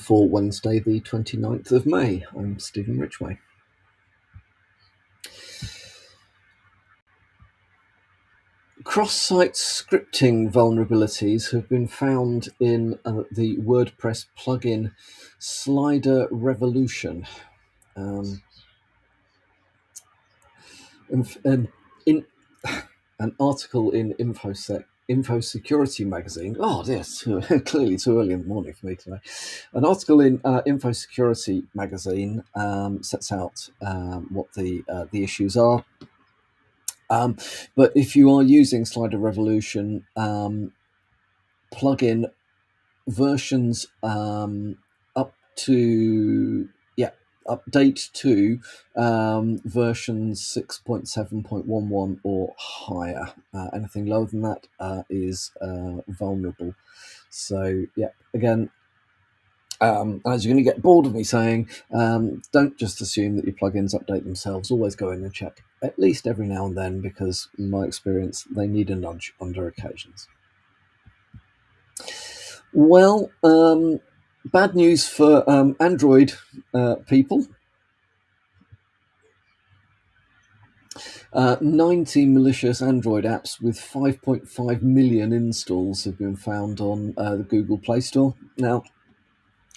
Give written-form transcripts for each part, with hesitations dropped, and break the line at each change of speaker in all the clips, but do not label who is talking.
for Wednesday, the 29th of May. I'm Stephen Ridgway. Cross-site scripting vulnerabilities have been found in the WordPress plugin Slider Revolution. In an article in InfoSecurity magazine. Oh, yes, clearly too early in the morning for me today. An article in InfoSecurity magazine sets out what the issues are. But if you are using Slider Revolution, plugin versions update to versions 6.7.11 or higher. Anything lower than that is vulnerable. So again, as you're going to get bored of me saying, don't just assume that your plugins update themselves. Always go in and check at least every now and then, because in my experience, they need a nudge under occasions. Well, bad news for Android people. 90 malicious Android apps with 5.5 million installs have been found on the Google Play Store. Now,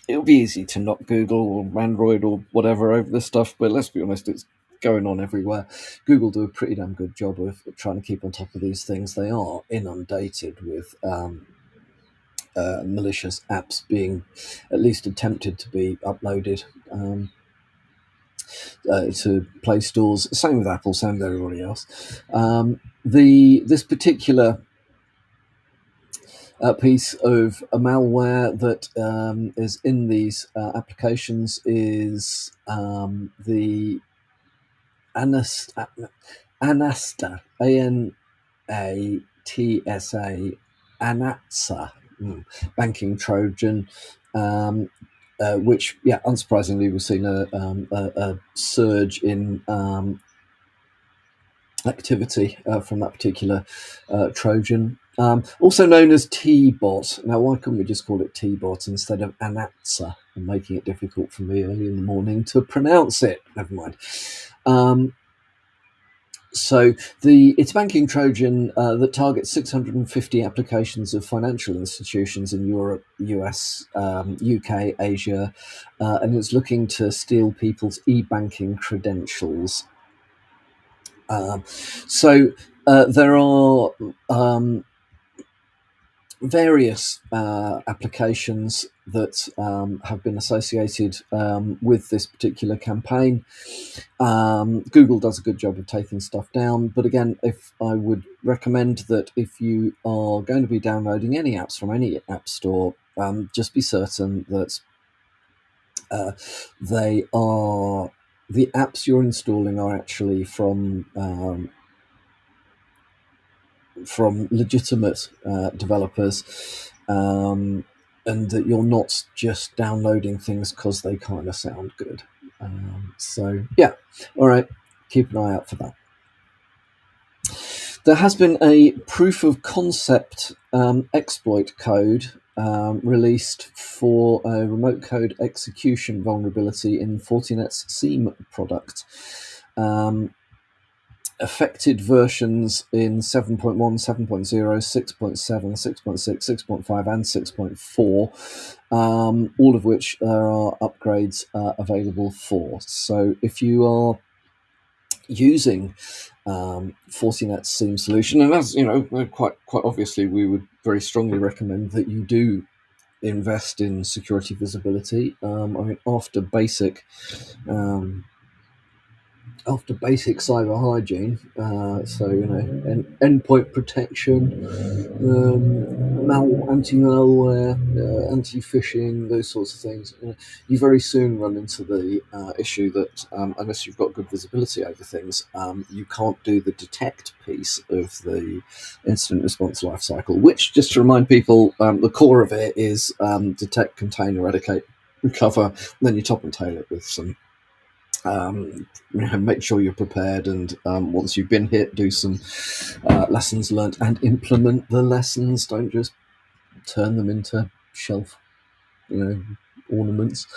it'll be easy to knock Google or Android or whatever over this stuff, but let's be honest, it's going on everywhere. Google do a pretty damn good job of trying to keep on top of these things. They are inundated with malicious apps being at least attempted to be uploaded to Play Stores. Same with Apple, same with everybody else. This particular piece of malware that is in these applications is the Anasta, ANATSA, Anatsa banking Trojan, which, unsurprisingly, we've seen a surge in activity from that particular Trojan. Also known as T-Bot. Now, why couldn't we just call it T-Bot instead of Anatsa, and making it difficult for me early in the morning to pronounce it? Never mind. So it's a banking Trojan that targets 650 applications of financial institutions in Europe, US, UK, Asia, and it's looking to steal people's e-banking credentials. So there are various applications that have been associated with this particular campaign. Google does a good job of taking stuff down, but again, if I would recommend that if you are going to be downloading any apps from any app store, just be certain that the apps you're installing are actually from legitimate developers, and that you're not just downloading things because they kind of sound good. All right, keep an eye out for that. There has been a proof of concept exploit code released for a remote code execution vulnerability in Fortinet's SIEM product. Affected versions in 7.1, 7.0, 6.7, 6.6, 6.5, and 6.4, all of which there are upgrades available for. So if you are using Fortinet's SIEM solution, and as you know, quite obviously, we would very strongly recommend that you do invest in security visibility. After basic cyber hygiene, endpoint protection, anti-malware, anti-phishing, those sorts of things, you very soon run into the issue that unless you've got good visibility over things, you can't do the detect piece of the incident response lifecycle, which, just to remind people, the core of it is detect, contain, eradicate, recover, then you top and tail it with some make sure you're prepared, and once you've been hit, do some lessons learned and implement the lessons. Don't just turn them into shelf, ornaments.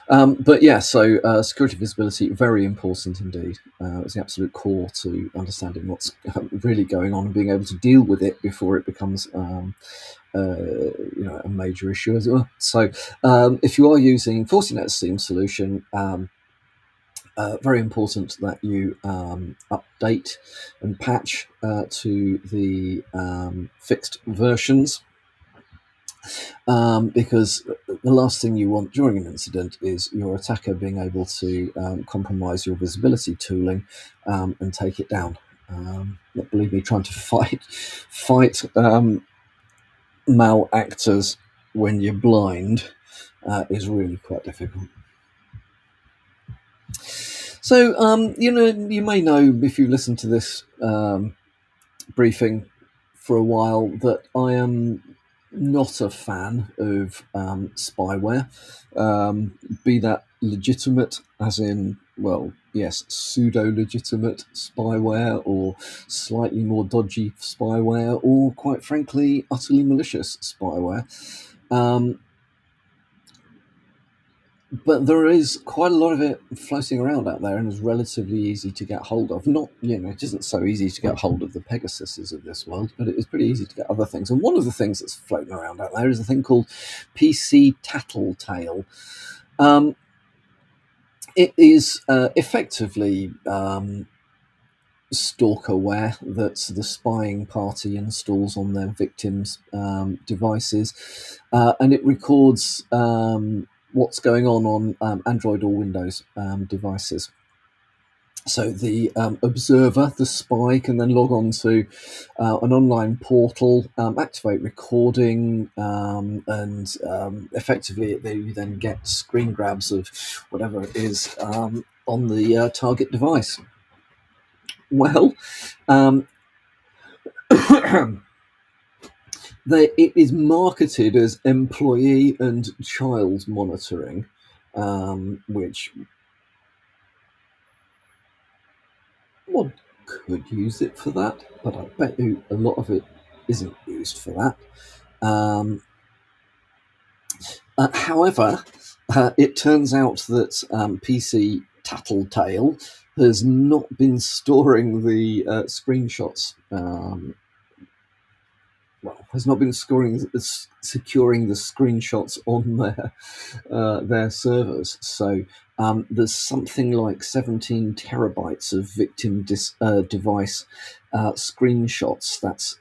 But yeah, so security visibility, very important indeed. It's the absolute core to understanding what's really going on and being able to deal with it before it becomes a major issue as well. So if you are using Fortinet's SIEM solution, very important that you update and patch to the fixed versions, because the last thing you want during an incident is your attacker being able to compromise your visibility tooling and take it down. Believe me, trying to fight malactors when you're blind is really quite difficult. So, you may know if you listen to this briefing for a while that I am not a fan of spyware, be that legitimate, as in, well, yes, pseudo-legitimate spyware, or slightly more dodgy spyware, or quite frankly, utterly malicious spyware. But there is quite a lot of it floating around out there, and is relatively easy to get hold of. Not, it isn't so easy to get hold of the Pegasuses of this world, but it is pretty easy to get other things. And one of the things that's floating around out there is a thing called PC Tattletale. It is effectively stalkerware that the spying party installs on their victims' devices, and it records what's going on Android or Windows devices. So the observer, the spy, can then log on to an online portal, activate recording, and effectively you then get screen grabs of whatever it is on the target device. Well, it is marketed as employee and child monitoring, which one could use it for that, but I bet you a lot of it isn't used for that. However, it turns out that PC Tattletale has not been storing the screenshots. Has not been securing the screenshots on their servers. So there's something like 17 terabytes of victim device screenshots. That's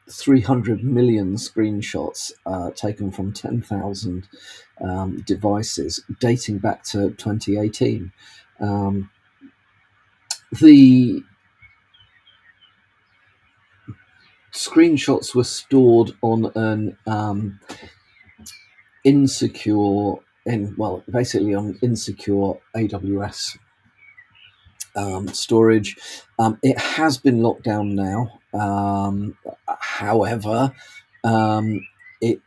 300 million screenshots taken from 10,000 devices dating back to 2018. The screenshots were stored on an basically on insecure AWS storage. It has been locked down now. However, it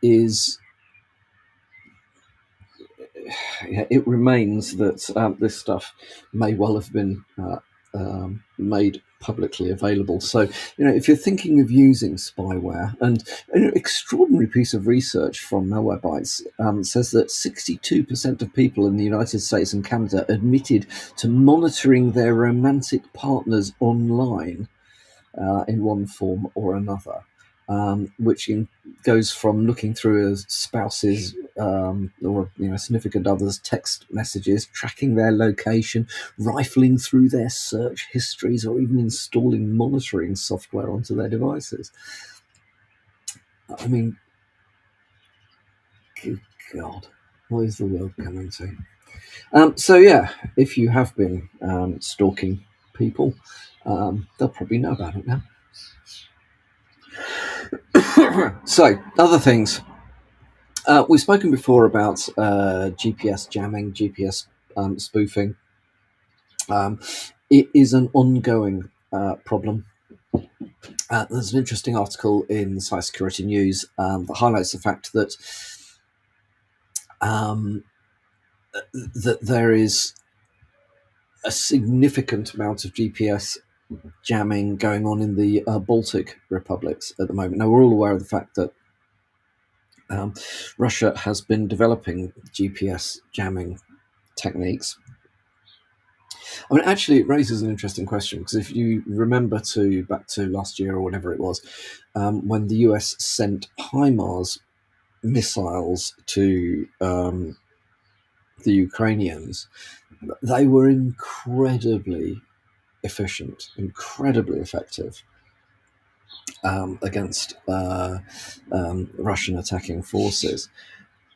remains that this stuff may well have been made publicly available. So, if you're thinking of using spyware, and an extraordinary piece of research from Malwarebytes says that 62% of people in the United States and Canada admitted to monitoring their romantic partners online in one form or another. Which goes from looking through a spouse's or significant other's text messages, tracking their location, rifling through their search histories, or even installing monitoring software onto their devices. I mean, good God, what is the world coming to? So yeah, if you have been stalking people, they'll probably know about it now. So, other things. We've spoken before about GPS jamming, GPS spoofing. It is an ongoing problem. There's an interesting article in Cybersecurity News that highlights the fact that that there is a significant amount of GPS jamming going on in the Baltic republics at the moment. Now, we're all aware of the fact that Russia has been developing GPS jamming techniques. I mean, actually, it raises an interesting question, because if you remember back to last year or whatever it was, when the US sent HIMARS missiles to the Ukrainians, they were incredibly efficient, incredibly effective against Russian attacking forces.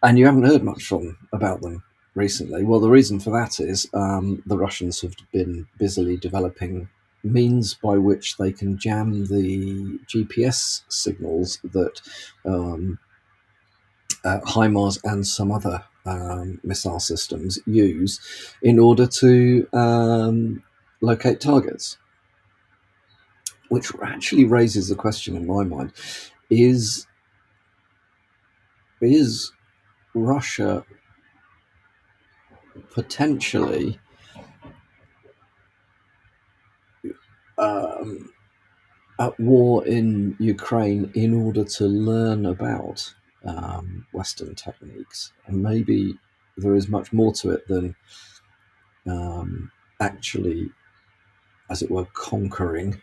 And you haven't heard much about them recently. Well, the reason for that is the Russians have been busily developing means by which they can jam the GPS signals that HIMARS and some other missile systems use in order to locate targets. Which actually raises the question in my mind: is Russia potentially at war in Ukraine in order to learn about Western techniques? And maybe there is much more to it than actually, as it were, conquering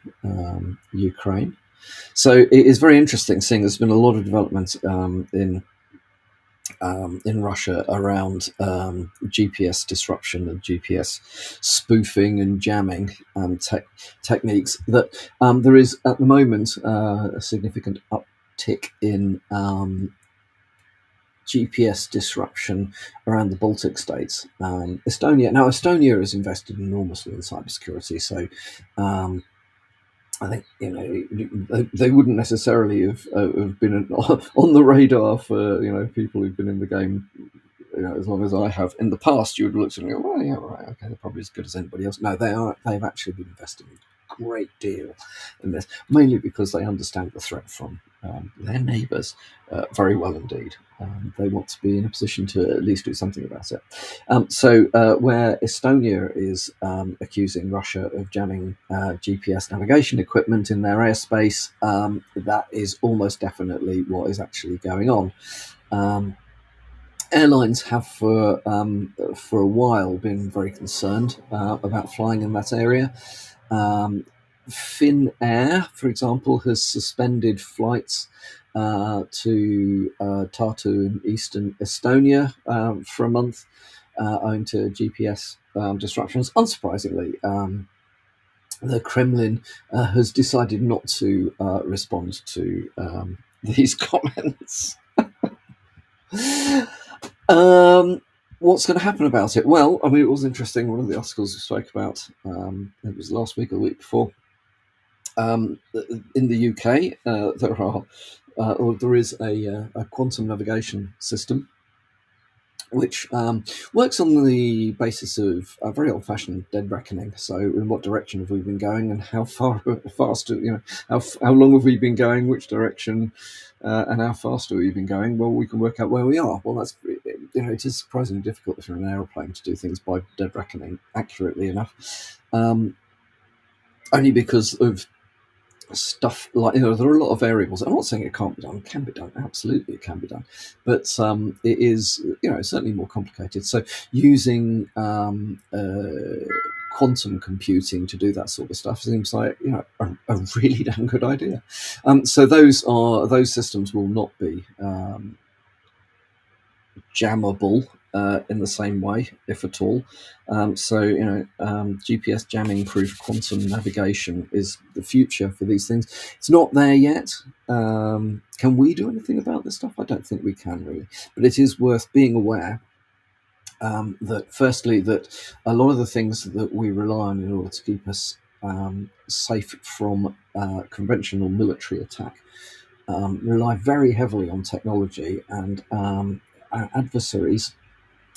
Ukraine. So it is very interesting seeing there's been a lot of development in Russia around GPS disruption and GPS spoofing and jamming techniques. That there is at the moment a significant uptick in GPS disruption around the Baltic states. Estonia has invested enormously in cybersecurity, so I think they wouldn't necessarily have been on the radar for people who've been in the game as long as I have. In the past, you would look and go, "Well, yeah, right, okay, they're probably as good as anybody else." No, they've actually been investing a great deal in this, mainly because they understand the threat from their neighbours very well indeed. They want to be in a position to at least do something about it. So where Estonia is accusing Russia of jamming GPS navigation equipment in their airspace, that is almost definitely what is actually going on. Airlines have for a while been very concerned about flying in that area. Finnair, for example, has suspended flights to Tartu in eastern Estonia for a month owing to GPS disruptions. Unsurprisingly, the Kremlin has decided not to respond to these comments. What's going to happen about it? Well, I mean, it was interesting. One of the articles we spoke about, it was last week or the week before, in the UK, there is a quantum navigation system which works on the basis of a very old-fashioned dead reckoning. So, in what direction have we been going, and how fast, how long have we been going, which direction, and how fast have we been going? Well, we can work out where we are. Well, that's it is surprisingly difficult if you're in an aeroplane to do things by dead reckoning accurately enough, only because of stuff like there are a lot of variables. I'm not saying it can't be done. It can be done. Absolutely, it can be done. But it is certainly more complicated. So using quantum computing to do that sort of stuff seems like a really damn good idea. So those systems will not be jammable in the same way, if at all. GPS jamming proof quantum navigation is the future for these things. It's not there yet. Can we do anything about this stuff? I don't think we can really, but it is worth being aware that firstly, that a lot of the things that we rely on in order to keep us safe from conventional military attack rely very heavily on technology, and our adversaries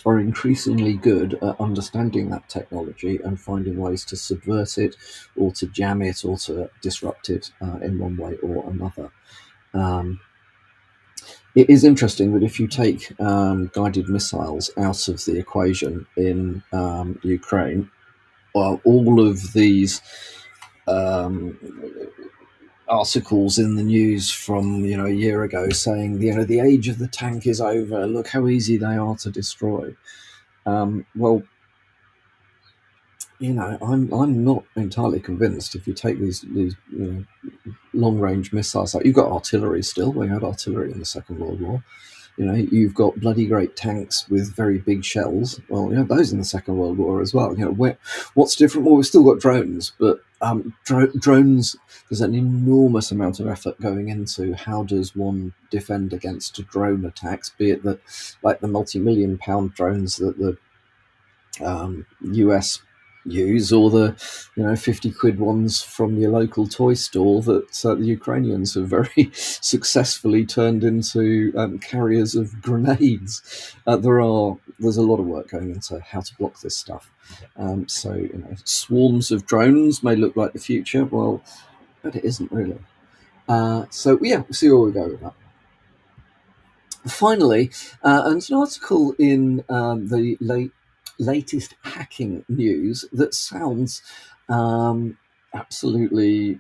are increasingly good at understanding that technology and finding ways to subvert it or to jam it or to disrupt it in one way or another. It is interesting that if you take guided missiles out of the equation in Ukraine, well, all of these articles in the news from a year ago saying the age of the tank is over. Look how easy they are to destroy. Well, I'm not entirely convinced. If you take these long range missiles, like you've got artillery still. We had artillery in the Second World War. You've got bloody great tanks with very big shells. Well, you have those in the Second World War as well. What's different? Well, we've still got drones, but drones, there's an enormous amount of effort going into how does one defend against drone attacks, be it that like the multi-million pound drones that the US use, or the 50 quid ones from your local toy store that the Ukrainians have very successfully turned into carriers of grenades. There's a lot of work going into how to block this stuff. So swarms of drones may look like the future, well, but it isn't really. So yeah, we'll see where we go with that. Finally, an article in the latest hacking news that sounds absolutely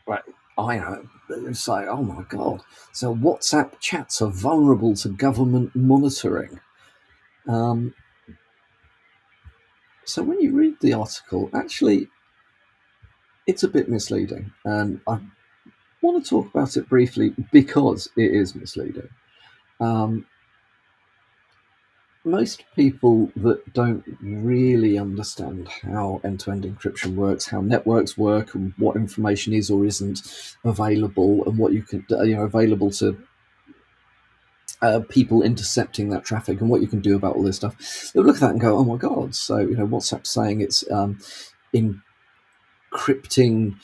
like, I know, it's like, oh my god, so WhatsApp chats are vulnerable to government monitoring. So when you read the article, actually it's a bit misleading, and I want to talk about it briefly because it is misleading. Most people that don't really understand how end-to-end encryption works, how networks work, and what information is or isn't available, and what you can available to people intercepting that traffic, and what you can do about all this stuff, they'll look at that and go, "Oh my god!" So WhatsApp's saying it's encrypting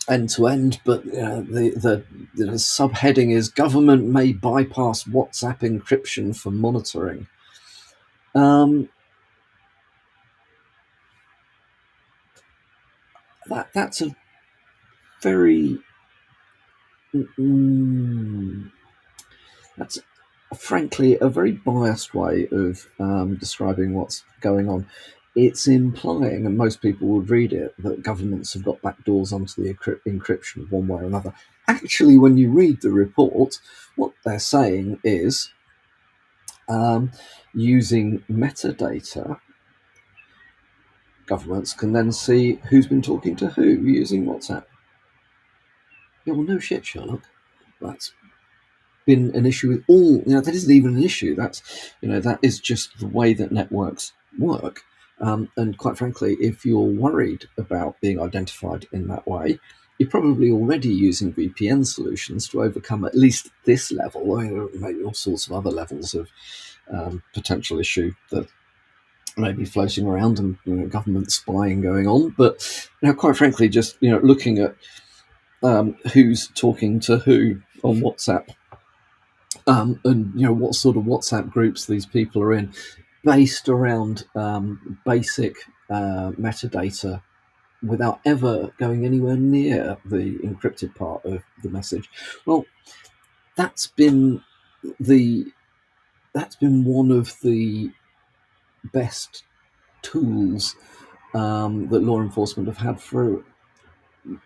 end to end, but the subheading is government may bypass WhatsApp encryption for monitoring. That's a very that's frankly a very biased way of describing what's going on. It's implying, and most people would read it, that governments have got backdoors onto the encryption one way or another. Actually, when you read the report, what they're saying is using metadata, governments can then see who's been talking to who using WhatsApp. Yeah, well, no shit, Sherlock. That's been an issue with all. That isn't even an issue. That is just the way that networks work. And quite frankly, if you're worried about being identified in that way, you're probably already using VPN solutions to overcome at least this level. I mean, there may be all sorts of other levels of potential issue that may be floating around, and government spying going on. But quite frankly, just looking at who's talking to who on WhatsApp, and what sort of WhatsApp groups these people are in, based around basic metadata, without ever going anywhere near the encrypted part of the message. Well, that's been one of the best tools that law enforcement have had for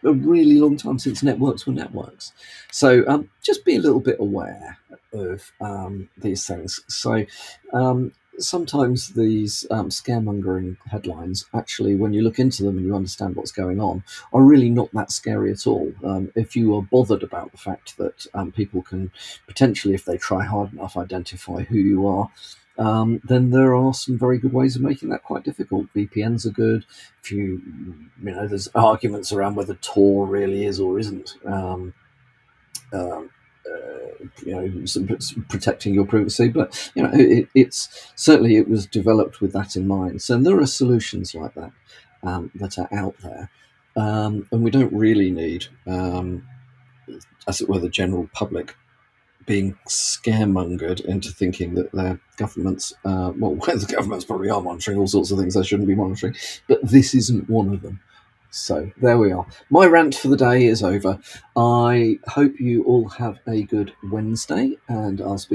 a really long time, since networks were networks. So just be a little bit aware of these things. So sometimes these scaremongering headlines, actually, when you look into them and you understand what's going on, are really not that scary at all. If you are bothered about the fact that people can potentially, if they try hard enough, identify who you are, then there are some very good ways of making that quite difficult. VPNs are good. If there's arguments around whether Tor really is or isn't, protecting your privacy, but it's certainly, it was developed with that in mind. So there are solutions like that that are out there, and we don't really need, as it were, the general public being scaremongered into thinking that their governments, the governments probably are monitoring all sorts of things they shouldn't be monitoring, but this isn't one of them. So there we are. My rant for the day is over. I hope you all have a good Wednesday, and I'll speak